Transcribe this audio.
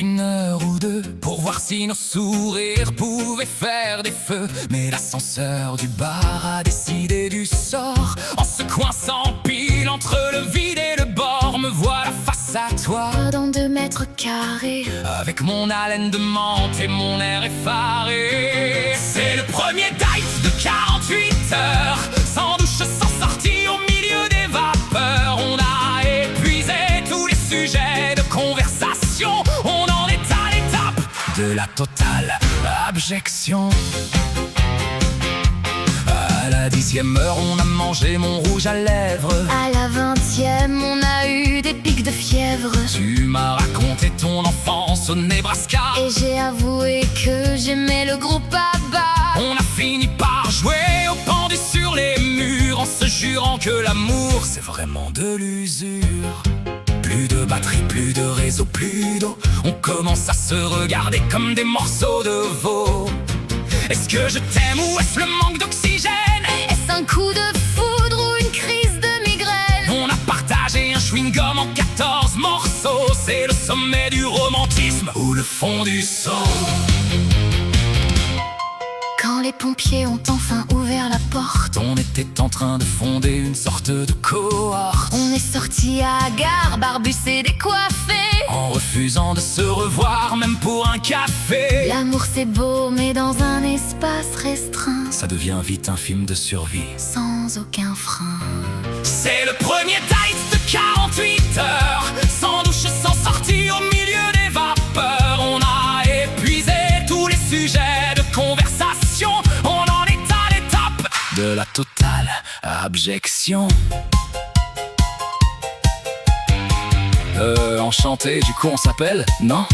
une heure ou deux pour voir si nos sourires pouvaient faire des feux. Mais l'ascenseur du bar a décidé du sort. En se coinçant pile entre le vide et le bord, me voilà face à toi dans 2 mètres carrés, avec mon haleine de menthe et mon air effaré. C'est le premier date de 48 heures, sans douche, sans sortie, au milieu des vapeurs. On a épuisé tous les sujets de conversation. On en est à l'étape de la totale abjection. À la 10e heure, on a mangé mon rouge à lèvres. À la 20e, on a eu des pics de fièvre. Tu m'as raconté ton enfance au Nebraska, et j'ai avoué que j'aimais le groupe ABBA. On a fini par jouer au pendu sur les murs, en se jurant que l'amour, c'est vraiment de l'usure. Plus de batterie, plus de réseau, plus d'eau. On commence à se regarder comme des morceaux de veau. Est-ce que je t'aime ou est-ce le manque d'oxygène? Est-ce un coup de foudre ou une crise de migraine? On a partagé un chewing-gum en 14 morceaux. C'est le sommet du romantisme ou le fond du seau. Quand les pompiers ont enfin ouvert la porte, on était en train de fonder une sorte de cohorte. On est sortis à gare, barbus et décoiffés, en refusant de se revoir, même pour un café. L'amour c'est beau, mais dans un espace restreint, ça devient vite un film de survie, sans aucun frein. C'est le premier date de 48 heures, sans douche, sans sortie, au milieu des vapeurs. On a épuisé tous les sujets de conversation. On en est à l'étape de la totale abjection. Enchanté, du coup on s'appelle, non?